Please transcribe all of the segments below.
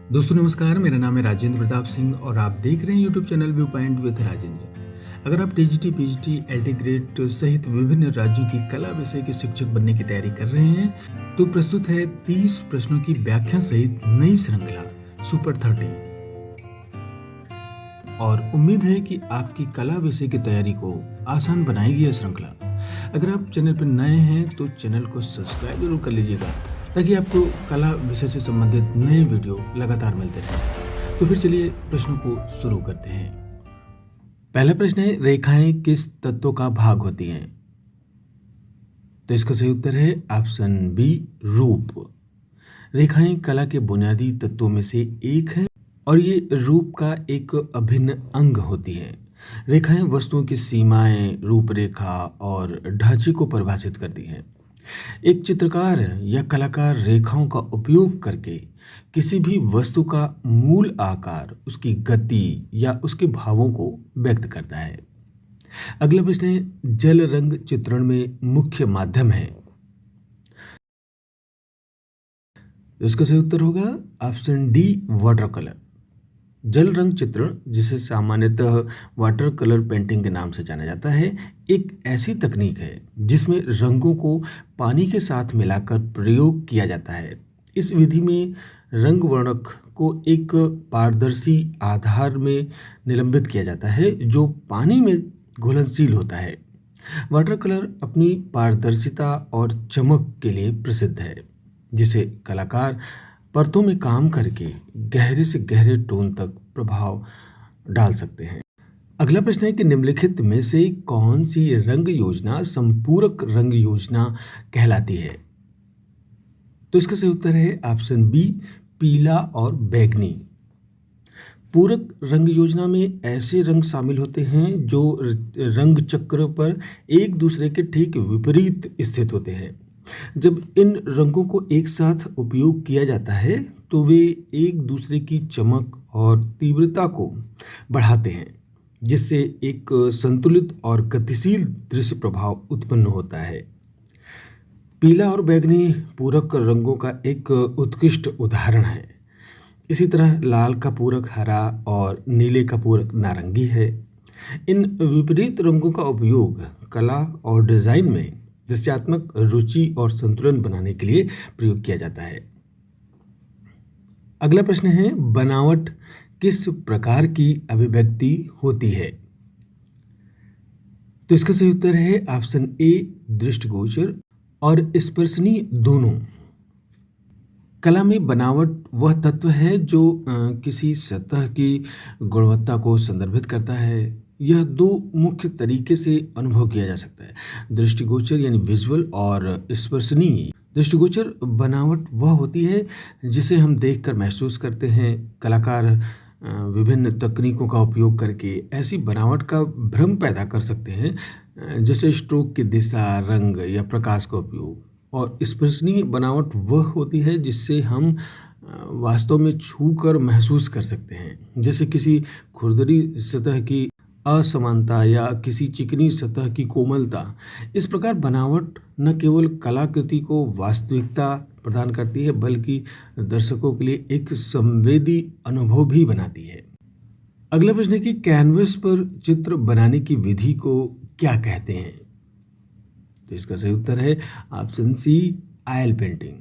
दोस्तों नमस्कार, मेरा नाम है राजेंद्र प्रताप सिंह और आप देख रहे हैं YouTube channel view point with Rajendra. अगर आप टीजीटी, पीजीटी, एलटी ग्रेड सहित विभिन्न राज्यों की कला विषय के शिक्षक बनने की तैयारी कर रहे हैं तो प्रस्तुत है 30 प्रश्नों की व्याख्या सहित नई श्रृंखला सुपर 30। और उम्मीद है कि आपकी कला विषय की तैयारी को आसान बनाएगी यह श्रृंखला। अगर आप चैनल पर नए हैं तो चैनल को सब्सक्राइब जरूर कर लीजिएगा ताकि आपको कला विषय से संबंधित नए वीडियो लगातार मिलते रहें। तो फिर चलिए प्रश्नों को शुरू करते हैं। पहला प्रश्न है, रेखाएं किस तत्व का भाग होती हैं? तो इसका सही उत्तर है ऑप्शन बी, रूप। रेखाएं कला के बुनियादी तत्वों में से एक है और ये रूप का एक अभिन्न अंग होती है। रेखाएं वस्तुओं की सीमाएं, रूपरेखा और ढांचे को परिभाषित करती हैं। एक चित्रकार या कलाकार रेखाओं का उपयोग करके किसी भी वस्तु का मूल आकार, उसकी गति या उसके भावों को व्यक्त करता है। अगला प्रश्न है, जल रंग चित्रण में मुख्य माध्यम है? इसका सही उत्तर होगा ऑप्शन डी, वाटर कलर। जल रंग चित्रण, जिसे सामान्यतः वाटर कलर पेंटिंग के नाम से जाना जाता है, एक ऐसी तकनीक है जिसमें रंगों को पानी के साथ मिलाकर प्रयोग किया जाता है। इस विधि में रंग वर्णक को एक पारदर्शी आधार में निलंबित किया जाता है जो पानी में घुलनशील होता है। वाटर कलर अपनी पारदर्शिता और चमक के लिए प्रसिद्ध है, जिसे कलाकार परतों में काम करके गहरे से गहरे टोन तक प्रभाव डाल सकते हैं। अगला प्रश्न है कि निम्नलिखित में से कौन सी रंग योजना संपूरक रंग योजना कहलाती है? तो इसका सही उत्तर है ऑप्शन बी, पीला और बैंगनी। पूरक रंग योजना में ऐसे रंग शामिल होते हैं जो रंग चक्र पर एक दूसरे के ठीक विपरीत स्थित होते हैं। जब इन रंगों को एक साथ उपयोग किया जाता है तो वे एक दूसरे की चमक और तीव्रता को बढ़ाते हैं, जिससे एक संतुलित और गतिशील दृश्य प्रभाव उत्पन्न होता है। पीला और बैंगनी पूरक रंगों का एक उत्कृष्ट उदाहरण है। इसी तरह लाल का पूरक हरा और नीले का पूरक नारंगी है। इन विपरीत रंगों का उपयोग कला और डिजाइन में दृश्यात्मक रुचि और संतुलन बनाने के लिए प्रयोग किया जाता है। अगला प्रश्न है, बनावट किस प्रकार की अभिव्यक्ति होती है? तो इसका सही उत्तर है ऑप्शन ए, दृष्टिगोचर और स्पर्शनीय दोनों। कला में बनावट वह तत्व है जो किसी सतह की गुणवत्ता को संदर्भित करता है। यह दो मुख्य तरीके से अनुभव किया जा सकता है, दृष्टिगोचर यानी विजुअल और स्पर्शनीय। दृष्टिगोचर बनावट वह होती है जिसे हम देखकर महसूस करते हैं। कलाकार विभिन्न तकनीकों का उपयोग करके ऐसी बनावट का भ्रम पैदा कर सकते हैं, जैसे स्ट्रोक की दिशा, रंग या प्रकाश का उपयोग। और स्पर्शनीय बनावट वह होती है जिससे हम वास्तव में छू कर महसूस कर सकते हैं, जैसे किसी खुरदरी सतह की असमानता या किसी चिकनी सतह की कोमलता। इस प्रकार बनावट न केवल कलाकृति को वास्तविकता प्रदान करती है बल्कि दर्शकों के लिए एक संवेदी अनुभव भी बनाती है। अगला प्रश्न है कि कैनवस पर चित्र बनाने की विधि को क्या कहते हैं? तो इसका सही उत्तर है option c, oil painting.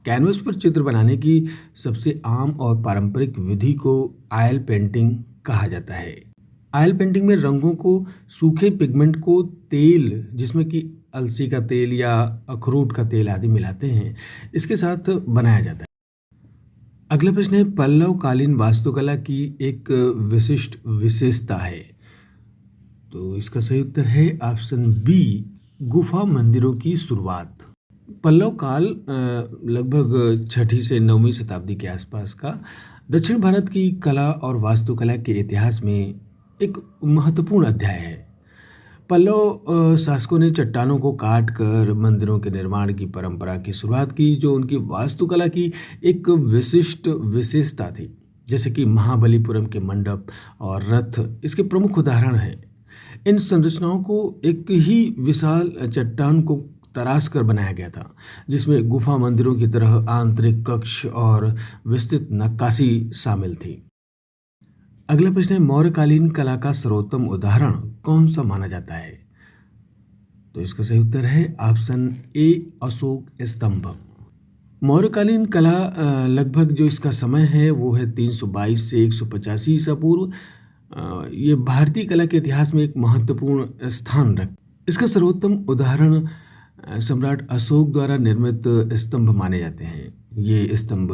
Canvas पर चित्र बनाने की सबसे आम और पारंपरिक विधि को ऑयल पेंटिंग कहा जाता है। ऑयल पेंटिंग में रंगों को सूखे पिगमेंट को तेल, जिसमें कि अलसी का तेल या अखरोट का तेल आदि मिलाते हैं, इसके साथ बनाया जाता है। अगला प्रश्न है, पल्लव कालीन वास्तुकला की एक विशिष्ट विशेषता है। तो इसका सही उत्तर है ऑप्शन बी, गुफा मंदिरों की शुरुआत। पल्लव काल लगभग 6वीं से 9वीं शताब्दी के आसपास का दक्षिण भारत की कला और वास्तुकला के इतिहास में एक महत्वपूर्ण अध्याय है। पल्लव शासकों ने चट्टानों को काट कर मंदिरों के निर्माण की परंपरा की शुरुआत की, जो उनकी वास्तुकला की एक विशिष्ट विशेषता थी। जैसे कि महाबलीपुरम के मंडप और रथ इसके प्रमुख उदाहरण हैं। इन संरचनाओं को एक ही विशाल चट्टान को तराश कर बनाया गया था, जिसमें गुफा मंदिरों की तरह आंतरिक कक्ष और विस्तृत नक्काशी शामिल थी। अगला प्रश्न है, मौर्यकालीन कला का सर्वोत्तम उदाहरण कौन सा माना जाता है? तो इसका सही उत्तर है ऑप्शन ए, अशोक स्तंभ। मौर्यकालीन कला लगभग जो इसका समय है वो है 322 से 185 ईसा पूर्व। ये भारतीय कला के इतिहास में एक महत्वपूर्ण स्थान रख इसका सर्वोत्तम उदाहरण सम्राट अशोक द्वारा निर्मित स्तंभ माने जाते हैं। ये स्तंभ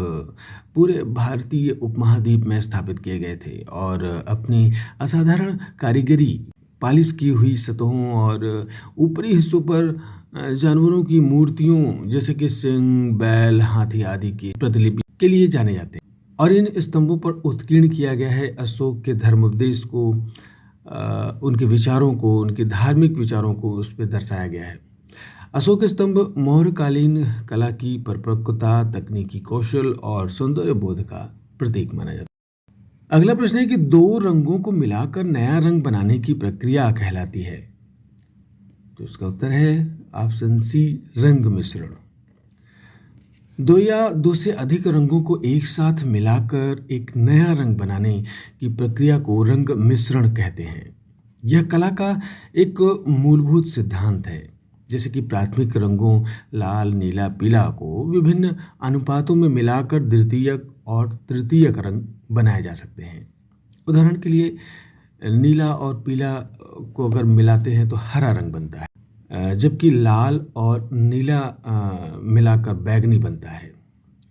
पूरे भारतीय उपमहाद्वीप में स्थापित किए गए थे और अपनी असाधारण कारीगरी, पालिश की हुई सतहों और ऊपरी हिस्सों पर जानवरों की मूर्तियों जैसे कि सिंह, बैल, हाथी आदि की प्रतिलिपि के लिए जाने जाते हैं। और इन स्तंभों पर उत्कीर्ण किया गया है अशोक के धर्मोपदेश को, उनके विचारों को, उनके धार्मिक विचारों को उस पर दर्शाया गया है। अशोक स्तंभ मौर्यकालीन कला की परिपक्वता, तकनीकी कौशल और सौंदर्य बोध का प्रतीक माना जाता है। अगला प्रश्न है कि दो रंगों को मिलाकर नया रंग बनाने की प्रक्रिया कहलाती है? तो इसका उत्तर है ऑप्शन सी, रंग मिश्रण। दो या दो से अधिक रंगों को एक साथ मिलाकर एक नया रंग बनाने की प्रक्रिया को रंग मिश्रण कहते हैं। यह कला का एक मूलभूत सिद्धांत है। जैसे कि प्राथमिक रंगों लाल, नीला, पीला को विभिन्न अनुपातों में मिलाकर द्वितीयक और तृतीयक रंग बनाए जा सकते हैं। उदाहरण के लिए नीला और पीला को अगर मिलाते हैं तो हरा रंग बनता है, जबकि लाल और नीला मिलाकर बैंगनी बनता है।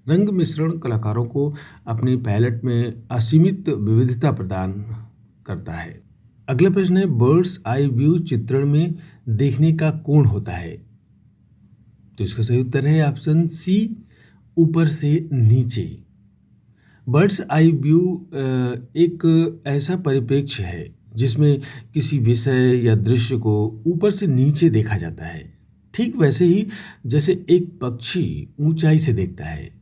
रंग मिश्रण कलाकारों को अपनी पैलेट में असीमित विविधता प्रदान करता है। अगला प्रश्न है, बर्ड्स आई व्यू चित्रण में देखने का कोण होता है? तो इसका सही उत्तर है ऑप्शन सी, ऊपर से नीचे। बर्ड्स आई व्यू एक ऐसा परिप्रेक्ष्य है जिसमें किसी विषय या दृश्य को ऊपर से नीचे देखा जाता है, ठीक वैसे ही जैसे एक पक्षी ऊंचाई से देखता है।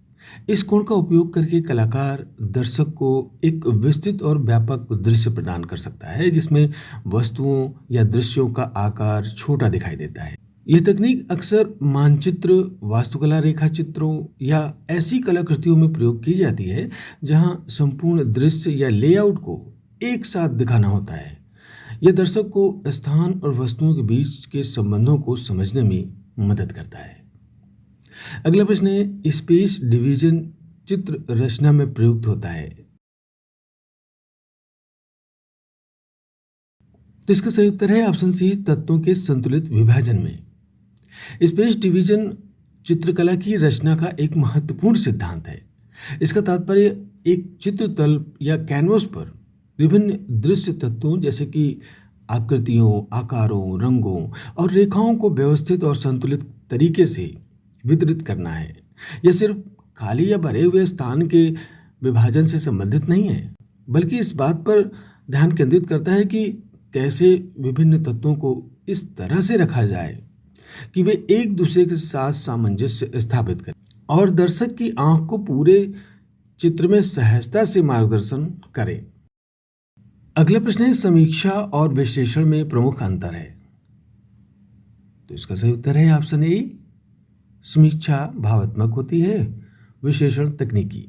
इस कोण का उपयोग करके कलाकार दर्शक को एक विस्तृत और व्यापक दृश्य प्रदान कर सकता है, जिसमें वस्तुओं या दृश्यों का आकार छोटा दिखाई देता है। यह तकनीक अक्सर मानचित्र, वास्तुकला, रेखा चित्रों या ऐसी कलाकृतियों में प्रयोग की जाती है जहां संपूर्ण दृश्य या लेआउट को एक साथ दिखाना होता है। यह दर्शक को स्थान और वस्तुओं के बीच के संबंधों को समझने में मदद करता है। अगला प्रश्न है, स्पेस डिवीजन चित्र रचना में प्रयुक्त होता है? तो इसका सही उत्तर है ऑप्शन सी, तत्वों के संतुलित विभाजन में। स्पेस डिवीजन चित्रकला की रचना का एक महत्वपूर्ण सिद्धांत है। इसका तात्पर्य एक चित्र तल या कैनवस पर विभिन्न दृश्य तत्वों जैसे कि आकृतियों, आकारों, रंगों और रेखाओं को व्यवस्थित और संतुलित तरीके से वितरित करना है। यह सिर्फ खाली या भरे हुए स्थान के विभाजन से संबंधित नहीं है, बल्कि इस बात पर ध्यान केंद्रित करता है कि कैसे विभिन्न तत्वों को इस तरह से रखा जाए कि वे एक दूसरे के साथ सामंजस्य स्थापित करें और दर्शक की आंख को पूरे चित्र में सहजता से मार्गदर्शन करें। अगला प्रश्न है, समीक्षा और विश्लेषण में प्रमुख अंतर है? तो इसका सही उत्तर है ऑप्शन ए, समीक्षा भावात्मक होती है, विश्लेषण तकनीकी।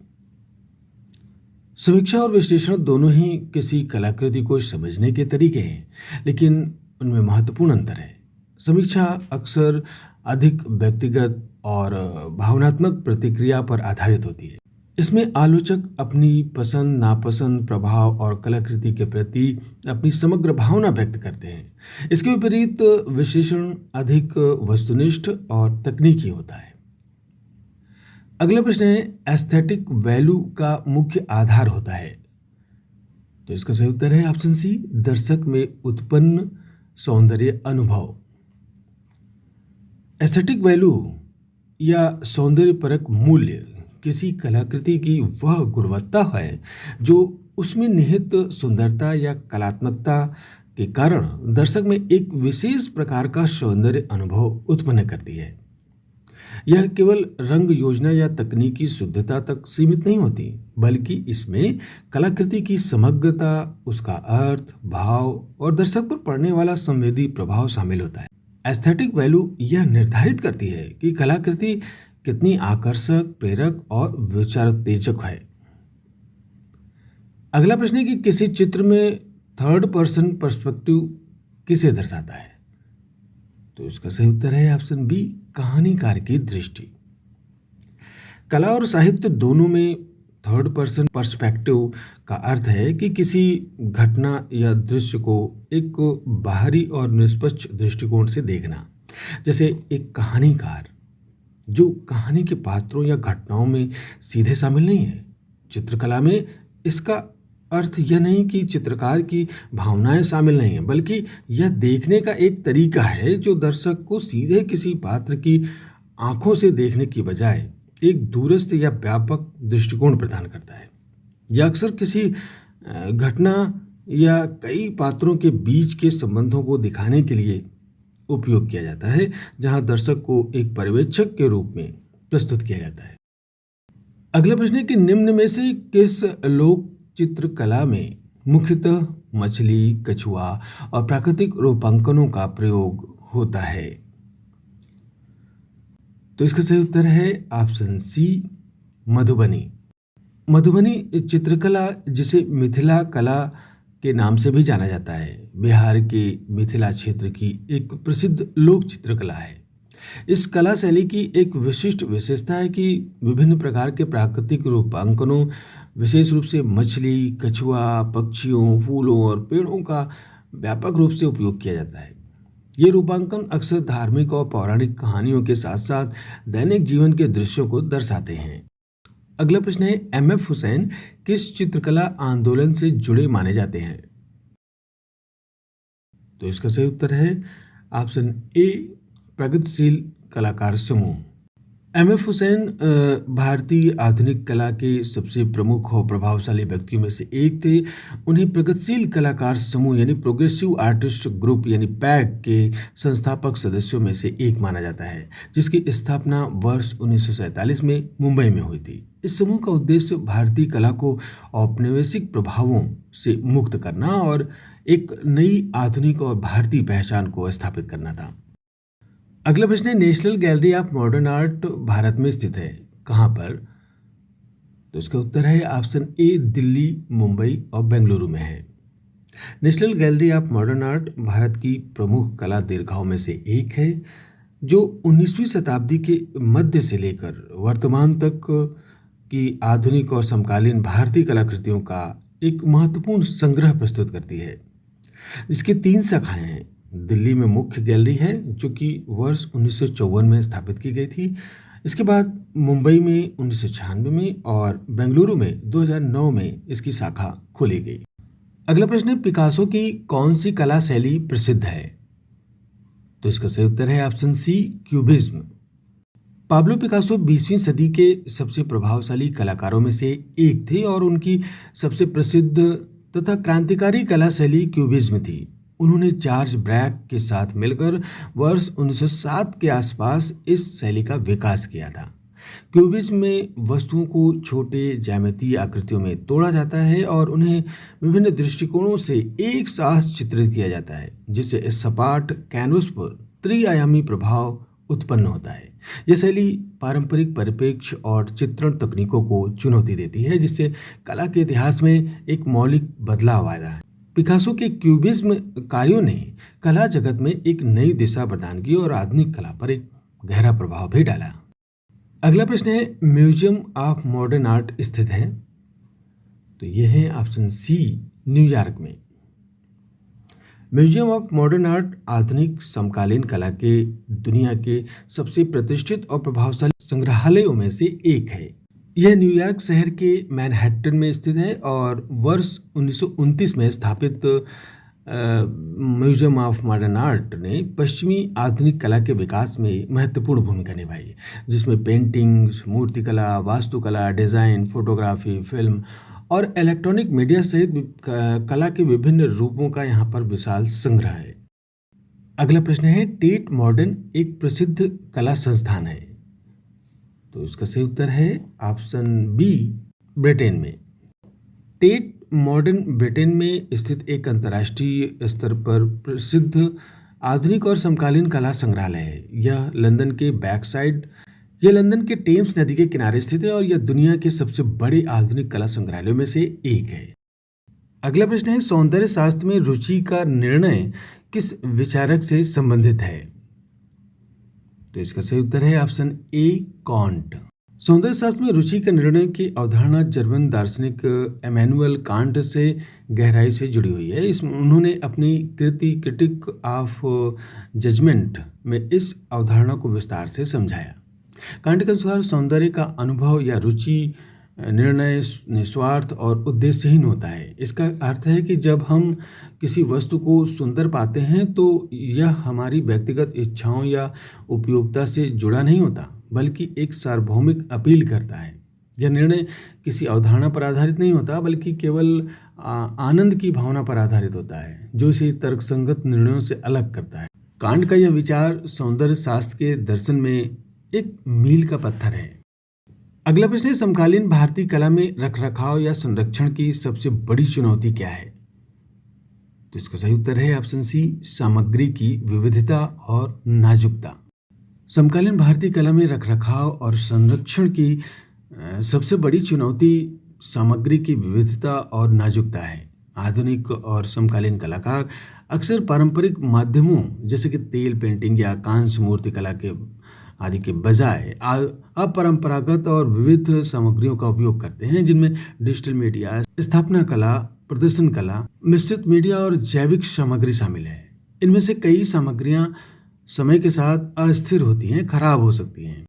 समीक्षा और विश्लेषण दोनों ही किसी कलाकृति को समझने के तरीके हैं, लेकिन उनमें महत्वपूर्ण अंतर है। समीक्षा अक्सर अधिक व्यक्तिगत और भावनात्मक प्रतिक्रिया पर आधारित होती है। इसमें आलोचक अपनी पसंद, नापसंद, प्रभाव और कलाकृति के प्रति अपनी समग्र भावना व्यक्त करते हैं। इसके विपरीत विश्लेषण अधिक वस्तुनिष्ठ और तकनीकी होता है। अगला प्रश्न है, एस्थेटिक वैल्यू का मुख्य आधार होता है? तो इसका सही उत्तर है ऑप्शन सी, दर्शक में उत्पन्न सौंदर्य अनुभव। एस्थेटिक वैल्यू या सौंदर्यपरक मूल्य किसी कलाकृति की वह गुणवत्ता है जो उसमें निहित सुंदरता या कलात्मकता के कारण दर्शक में एक विशेष प्रकार का सौंदर्य अनुभव उत्पन्न करती है। यह केवल रंग योजना या तकनीकी शुद्धता तक सीमित नहीं होती, बल्कि इसमें कलाकृति की समग्रता, उसका अर्थ, भाव और दर्शक पर पड़ने वाला संवेदी प्रभाव शामिल होता है। एस्थेटिक वैल्यू यह निर्धारित करती है कि कलाकृति कितनी आकर्षक, प्रेरक और विचारोत्तेजक है। अगला प्रश्न है कि किसी चित्र में थर्ड पर्सन पर्सपेक्टिव किसे दर्शाता है? तो इसका सही उत्तर है ऑप्शन बी, कहानीकार की दृष्टि। कला और साहित्य दोनों में थर्ड पर्सन पर्सपेक्टिव का अर्थ है कि किसी घटना या दृश्य को एक बाहरी और निष्पक्ष दृष्टिकोण से देखना। जैसे एक कहानीकार जो कहानी के पात्रों या घटनाओं में सीधे शामिल नहीं है। चित्रकला में इसका अर्थ यह नहीं कि चित्रकार की भावनाएं शामिल नहीं हैं, बल्कि यह देखने का एक तरीका है जो दर्शक को सीधे किसी पात्र की आंखों से देखने की बजाय एक दूरस्थ या व्यापक दृष्टिकोण प्रदान करता है। यह अक्सर किसी घटना या कई पात्रों के बीच के संबंधों को दिखाने के लिए उपयोग किया जाता है, जहां दर्शक को एक पर्यवेक्षक के रूप में प्रस्तुत किया जाता है। अगला प्रश्न है कि निम्न में से किस लोक चित्रकला में मुख्यतः मछली, कछुआ और प्राकृतिक रूपांकनों का प्रयोग होता है? तो इसका सही उत्तर है ऑप्शन सी, मधुबनी। मधुबनी चित्रकला, जिसे मिथिला कला के नाम से भी जाना जाता है, बिहार के मिथिला क्षेत्र की एक प्रसिद्ध लोक चित्रकला है। इस कला शैली की एक विशिष्ट विशेषता है कि विभिन्न प्रकार के प्राकृतिक रूपांकनों, विशेष रूप से मछली, कछुआ, पक्षियों, फूलों और पेड़ों का व्यापक रूप से उपयोग किया जाता है। ये रूपांकन अक्सर धार्मिक और पौराणिक कहानियों के साथ साथ दैनिक जीवन के दृश्यों को दर्शाते हैं। अगला प्रश्न है, एम.एफ. हुसैन किस चित्रकला आंदोलन से जुड़े माने जाते हैं? तो इसका सही उत्तर है ऑप्शन ए, प्रगतिशील कलाकार समूह। एम.एफ. हुसैन भारतीय आधुनिक कला के सबसे प्रमुख और प्रभावशाली व्यक्तियों में से एक थे। उन्हें प्रगतिशील कलाकार समूह यानी प्रोग्रेसिव आर्टिस्ट ग्रुप यानी पैग के संस्थापक सदस्यों में से एक माना जाता है, जिसकी स्थापना वर्ष 1947 में मुंबई में हुई थी। इस समूह का उद्देश्य भारतीय कला को औपनिवेशिक प्रभावों से मुक्त करना और एक नई आधुनिक और भारतीय पहचान को स्थापित करना था। अगला प्रश्न है, national gallery of modern art Bharat में स्थित है, कहाँ पर? तो इसका उत्तर है ऑप्शन ए, दिल्ली, मुंबई और बेंगलुरु में है। National gallery of modern art Bharat की प्रमुख कला दीर्घाओं में से एक है, जो 19वीं शताब्दी के मध्य से लेकर वर्तमान तक की आधुनिक और समकालीन भारतीय कलाकृतियों का एक महत्वपूर्ण संग्रह प्रस्तुत करती है। इसकी 3 शाखाएं हैं। दिल्ली में मुख्य गैलरी है, जो कि वर्ष 1954 में स्थापित की गई थी। इसके बाद मुंबई में 1996 में और बेंगलुरु में 2009 में इसकी शाखा खोली गई। अगला प्रश्न है, पिकासो की कौन सी कला शैली प्रसिद्ध है? तो इसका सही उत्तर है option C, cubism. Pablo Picasso 20वीं सदी के सबसे प्रभावशाली कलाकारों में से एक थे और उनकी सबसे प्रसिद्ध तथा क्रांतिकारी कला शैली क्यूबिज्म थी। उन्होंने जॉर्ज ब्रैक के साथ मिलकर वर्ष 1907 के आसपास इस शैली का विकास किया था। क्यूबिज्म में वस्तुओं को छोटे ज्यामितीय आकृतियों में तोड़ा जाता है और उन्हें विभिन्न दृष्टिकोणों से एक साथ चित्रित किया जाता है, जिससे सपाट कैनवस पर त्रिआयामी प्रभाव उत्पन्न होता है। यह शैली पारंपरिक परिप्रेक्ष्य और चित्रण तकनीकों को चुनौती देती है, जिससे कला के इतिहास में एक मौलिक बदलाव आया है। पिकासो के क्यूबिज्म कार्यों ने कला जगत में एक नई दिशा प्रदान की और आधुनिक कला पर एक गहरा प्रभाव भी डाला। अगला प्रश्न है, म्यूजियम ऑफ मॉडर्न आर्ट स्थित है? तो यह है ऑप्शन सी, न्यूयॉर्क में। म्यूजियम ऑफ मॉडर्न आर्ट आधुनिक समकालीन कला के दुनिया के सबसे प्रतिष्ठित और प्रभावशाली संग्रहालयों में से एक है। यह न्यूयॉर्क शहर के मैनहट्टन में स्थित है और वर्ष 1929 में स्थापित म्यूजियम ऑफ मॉडर्न आर्ट ने पश्चिमी आधुनिक कला के विकास में महत्वपूर्ण भूमिका निभाई, जिसमें पेंटिंग्स, मूर्तिकला, वास्तुकला, डिज़ाइन, फोटोग्राफी, फिल्म और इलेक्ट्रॉनिक मीडिया सहित कला के विभिन्न रूपों का यहाँ पर विशाल संग्रह है। अगला प्रश्न है, टेट मॉडर्न एक प्रसिद्ध कला संस्थान है? तो इसका सही उत्तर है ऑप्शन बी, ब्रिटेन में। टेट मॉडर्न ब्रिटेन में स्थित एक अंतर्राष्ट्रीय स्तर पर प्रसिद्ध आधुनिक और समकालीन कला संग्रहालय है। यह लंदन के टेम्स नदी के किनारे स्थित है और यह दुनिया के सबसे बड़े आधुनिक कला संग्रहालयों में से एक है। अगला प्रश्न है, सौंदर्य शास्त्र में रुचि का निर्णय किस विचारक से संबंधित है? तो इसका सही उत्तर है ऑप्शन ए, कांट। सौंदर्य शास्त्र में रुचि का निर्णय की अवधारणा जर्मन दार्शनिक इमैनुअल कांट से गहराई से जुड़ी हुई है। इसमें उन्होंने अपनी कृति क्रिटिक ऑफ जजमेंट में इस अवधारणा को विस्तार से समझाया। कांट के अनुसार सौंदर्य का अनुभव या रुचि निर्णय निस्वार्थ और उद्देश्यहीन होता है। इसका अर्थ है कि जब हम किसी वस्तु को सुंदर पाते हैं तो यह हमारी व्यक्तिगत इच्छाओं या उपयोगिता से जुड़ा नहीं होता, बल्कि एक सार्वभौमिक अपील करता है। यह निर्णय किसी अवधारणा पर आधारित नहीं होता, बल्कि केवल आनंद की भावना पर आधारित होता है, जो इसे तर्कसंगत निर्णयों से अलग करता है। कांट का यह विचार सौंदर्य शास्त्र के दर्शन में एक मील का पत्थर है। अगला प्रश्न है, समकालीन भारतीय कला में रखरखाव या संरक्षण की सबसे बड़ी चुनौती क्या है? तो इसका सही उत्तर है ऑप्शन सी, सामग्री की विविधता और नाजुकता। समकालीन भारतीय कला में रखरखाव और संरक्षण की सबसे बड़ी चुनौती सामग्री की विविधता और नाजुकता है। आधुनिक और समकालीन कलाकार अक्सर पारंपरिक माध्यमों जैसे कि तेल पेंटिंग या कांस्य मूर्ति कला के आदि के बजाय अपरंपरागत और विविध सामग्रियों का उपयोग करते हैं, जिनमें डिजिटल मीडिया, स्थापना कला, प्रदर्शन कला, मिश्रित मीडिया और जैविक सामग्री शामिल है। इनमें से कई सामग्रियां समय के साथ अस्थिर होती हैं, खराब हो सकती हैं।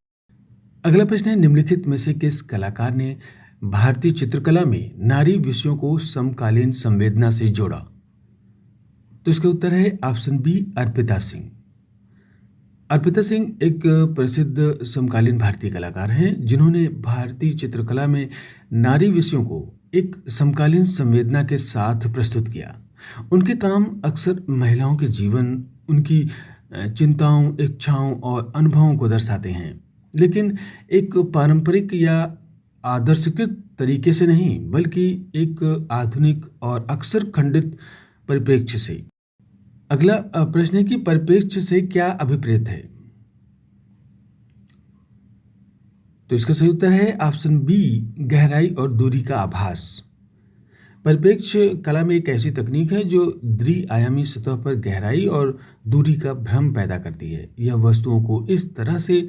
अगला प्रश्न है, निम्नलिखित में से किस कलाकार ने भारतीय चित्रकला में नारी विषयों को समकालीन संवेदना से जोड़ा? तो इसका उत्तर है ऑप्शन बी, अर्पिता सिंह। अर्पिता सिंह एक प्रसिद्ध समकालीन भारतीय कलाकार हैं, जिन्होंने भारतीय चित्रकला में नारी विषयों को एक समकालीन संवेदना के साथ प्रस्तुत किया। उनके काम अक्सर महिलाओं के जीवन, उनकी चिंताओं, इच्छाओं और अनुभवों को दर्शाते हैं, लेकिन एक पारंपरिक या आदर्शकृत तरीके से नहीं, बल्कि एक आधुनिक और अक्सर खंडित परिप्रेक्ष्य से। अगला प्रश्न है कि परिप्रेक्ष्य से क्या अभिप्रेत है? तो इसका सही उत्तर है ऑप्शन बी, गहराई और दूरी का आभास। परिप्रेक्ष्य कला में एक ऐसी तकनीक है जो द्विआयामी सतह पर गहराई और दूरी का भ्रम पैदा करती है। यह वस्तुओं को इस तरह से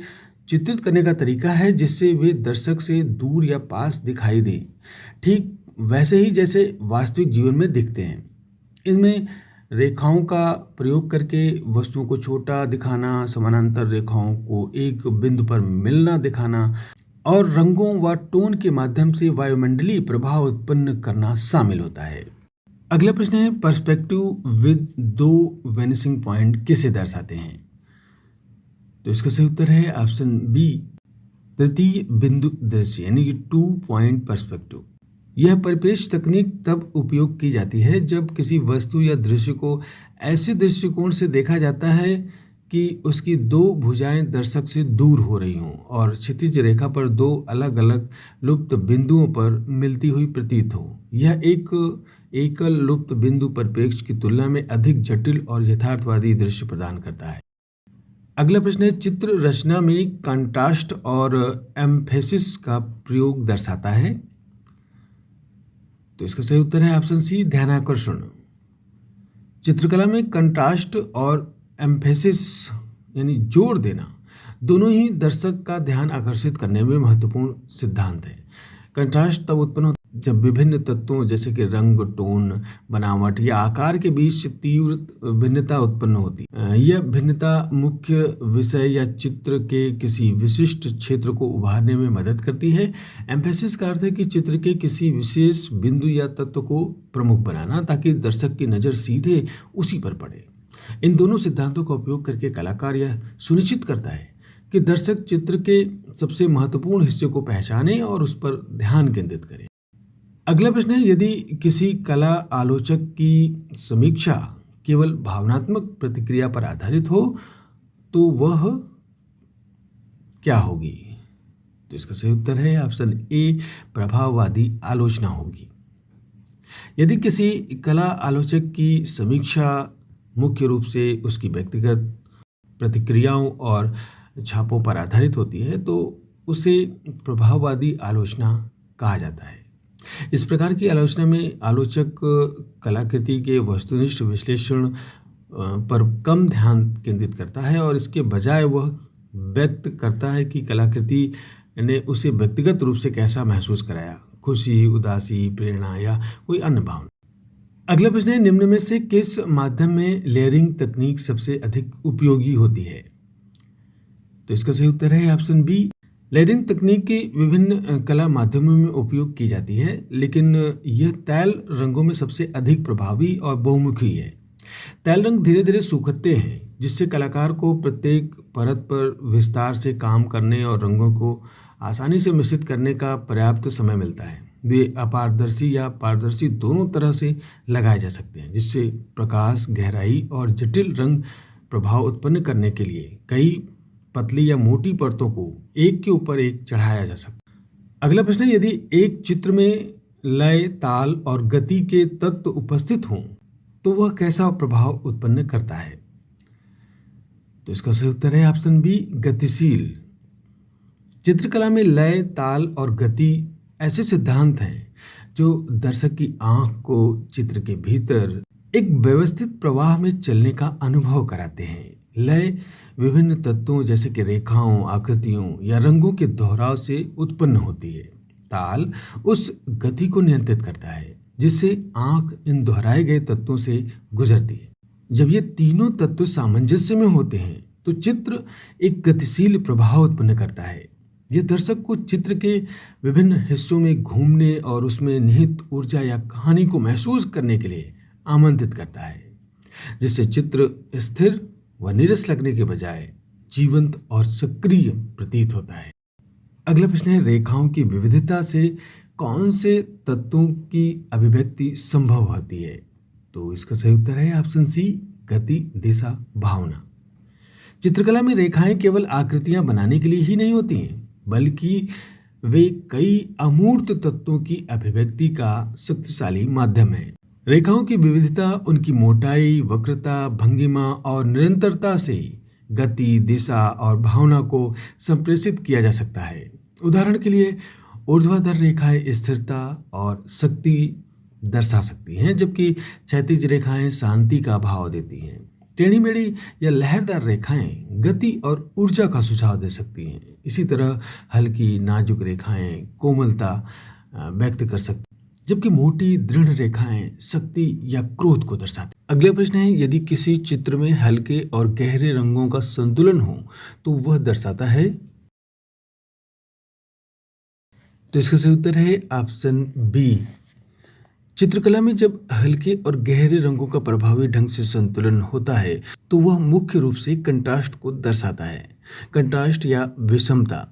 चित्रित करने का तरीका है जिससे वे दर्शक से दूर या पास दिखाई दें, ठीक वैसे ही जैसे वास्तविक जीवन में दिखते हैं। इनमें रेखाओं का प्रयोग करके वस्तुओं को छोटा दिखाना, समानांतर रेखाओं को एक बिंदु पर मिलना दिखाना और रंगों व टोन के माध्यम से वायुमंडलीय प्रभाव उत्पन्न करना शामिल होता है। अगला प्रश्न है, पर्सपेक्टिव विद दो वेनिसिंग पॉइंट किसे दर्शाते हैं? तो इसका सही उत्तर है ऑप्शन बी, तृतीय बिंदु दृश्य, यानी कि 2 पॉइंट पर्सपेक्टिव। यह परिप्रेक्ष्य तकनीक तब उपयोग की जाती है जब किसी वस्तु या दृश्य को ऐसे दृष्टिकोण से देखा जाता है कि उसकी दो भुजाएं दर्शक से दूर हो रही हों और क्षितिज रेखा पर दो अलग अलग लुप्त बिंदुओं पर मिलती हुई प्रतीत हो। यह एक एकल लुप्त बिंदु परिप्रेक्ष्य की तुलना में अधिक जटिल और यथार्थवादी दृश्य प्रदान करता है। अगला प्रश्न है, चित्र रचना में कंट्रास्ट और एम्फेसिस का प्रयोग दर्शाता है? तो इसका सही उत्तर है ऑप्शन सी, ध्यानाकर्षण। चित्रकला में कंट्रास्ट और एम्फेसिस यानी जोर देना दोनों ही दर्शक का ध्यान आकर्षित करने में महत्वपूर्ण सिद्धांत है। कंट्रास्ट तब उत्पन्न होता है जब विभिन्न तत्वों जैसे कि रंग, टोन, बनावट या आकार के बीच तीव्र भिन्नता उत्पन्न होती है। यह भिन्नता मुख्य विषय या चित्र के किसी विशिष्ट क्षेत्र को उभारने में मदद करती है। एम्फेसिस का अर्थ है कि चित्र के किसी विशेष बिंदु या तत्व को प्रमुख बनाना ताकि दर्शक की नज़र सीधे उसी पर पड़े। इन दोनों सिद्धांतों का उपयोग करके कलाकार यह सुनिश्चित करता है कि दर्शक चित्र के सबसे महत्वपूर्ण हिस्से को पहचाने और उस पर ध्यान केंद्रित करे। अगला प्रश्न है, यदि किसी कला आलोचक की समीक्षा केवल भावनात्मक प्रतिक्रिया पर आधारित हो तो वह क्या होगी? तो इसका सही उत्तर है ऑप्शन ए, प्रभाववादी आलोचना होगी। यदि किसी कला आलोचक की समीक्षा मुख्य रूप से उसकी व्यक्तिगत प्रतिक्रियाओं और छापों पर आधारित होती है, तो उसे प्रभाववादी आलोचना कहा जाता है। इस प्रकार की आलोचना में आलोचक कलाकृति के वस्तुनिष्ठ विश्लेषण पर कम ध्यान केंद्रित करता है और इसके बजाय वह व्यक्त करता है कि कलाकृति ने उसे व्यक्तिगत रूप से कैसा महसूस कराया, खुशी, उदासी, प्रेरणा या कोई अन्य भावना। अगला प्रश्न है, निम्न में से किस माध्यम में लेयरिंग तकनीक सबसे अधिक उपयोगी होती है? तो इसका सही उत्तर है ऑप्शन बी। लेयरिंग तकनीक के विभिन्न कला माध्यमों में उपयोग की जाती है, लेकिन यह तैल रंगों में सबसे अधिक प्रभावी और बहुमुखी है। तैल रंग धीरे धीरे सूखते हैं, जिससे कलाकार को प्रत्येक परत पर विस्तार से काम करने और रंगों को आसानी से मिश्रित करने का पर्याप्त समय मिलता है। वे अपारदर्शी या पारदर्शी दोनों तरह से लगाए जा सकते हैं, जिससे प्रकाश, गहराई और जटिल रंग प्रभाव उत्पन्न करने के लिए कई पतली या मोटी परतों को एक के ऊपर एक चढ़ाया जा सकता है। अगला प्रश्न है, यदि एक चित्र में लय, ताल और गति के तत्व उपस्थित हों तो वह कैसा प्रभाव उत्पन्न करता है? तो इसका सही उत्तर है ऑप्शन बी, गतिशील। चित्रकला में लय, ताल और गति ऐसे सिद्धांत हैं जो दर्शक की आंख को चित्र के भीतर एक व्यवस्थित प्रवाह में चलने का अनुभव कराते हैं। लय विभिन्न तत्वों जैसे कि रेखाओं, आकृतियों या रंगों के दोहराव से उत्पन्न होती है। ताल उस गति को नियंत्रित करता है जिससे आंख इन दोहराए गए तत्वों से गुजरती है। जब ये तीनों तत्व सामंजस्य में होते हैं तो चित्र एक गतिशील प्रभाव उत्पन्न करता है। यह दर्शक को चित्र के विभिन्न हिस्सों में घूमने और उसमें निहित ऊर्जा या कहानी को महसूस करने के लिए आमंत्रित करता है, जिससे चित्र स्थिर व नीरस लगने के बजाय जीवंत और सक्रिय प्रतीत होता है। अगला प्रश्न है, रेखाओं की विविधता से कौन से तत्वों की अभिव्यक्ति संभव होती है? तो इसका सही उत्तर है ऑप्शन सी, गति, दिशा, भावना। चित्रकला में रेखाएं केवल आकृतियां बनाने के लिए ही नहीं होती हैं, बल्कि वे कई अमूर्त तत्वों की अभिव्यक्ति का शक्तिशाली माध्यम है। रेखाओं की विविधता उनकी मोटाई, वक्रता, भंगिमा और निरंतरता से गति, दिशा और भावना को संप्रेषित किया जा सकता है। उदाहरण के लिए ऊर्ध्वाधर रेखाएं स्थिरता और शक्ति दर्शा सकती हैं, जबकि क्षैतिज रेखाएं शांति का भाव देती हैं। टेढ़ी मेढ़ी या लहरदार रेखाएं गति और ऊर्जा का सुझाव दे सकती हैं। इसी तरह हल्की नाजुक रेखाएं कोमलता व्यक्त कर सकती हैं, जबकि मोटी दृढ़ रेखाएं शक्ति या क्रोध को दर्शाती हैं। अगला प्रश्न है, यदि किसी चित्र में हल्के और गहरे रंगों का संतुलन हो तो वह दर्शाता है? तो इसका सही उत्तर है ऑप्शन बी। चित्रकला में जब हल्के और गहरे रंगों का प्रभावी ढंग से संतुलन होता है तो वह मुख्य रूप से कंट्रास्ट को दर्शाता है। कंट्रास्ट या विषमता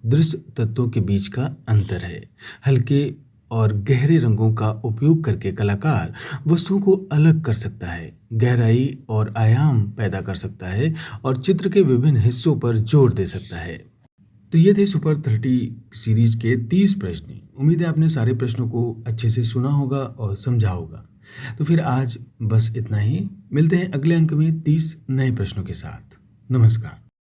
दृश्य तत्वों के बीच का अंतर है। हल्के और गहरे रंगों का उपयोग करके कलाकार वस्तुओं को अलग कर सकता है, गहराई और आयाम पैदा कर सकता है और चित्र के विभिन्न हिस्सों पर जोर दे सकता है। तो ये थे सुपर 30 सीरीज के 30 प्रश्न। उम्मीद है आपने सारे प्रश्नों को अच्छे से सुना होगा और समझा होगा। तो फिर आज बस इतना ही। मिलते हैं अगले अंक में 30 नए प्रश्नों के साथ। नमस्कार।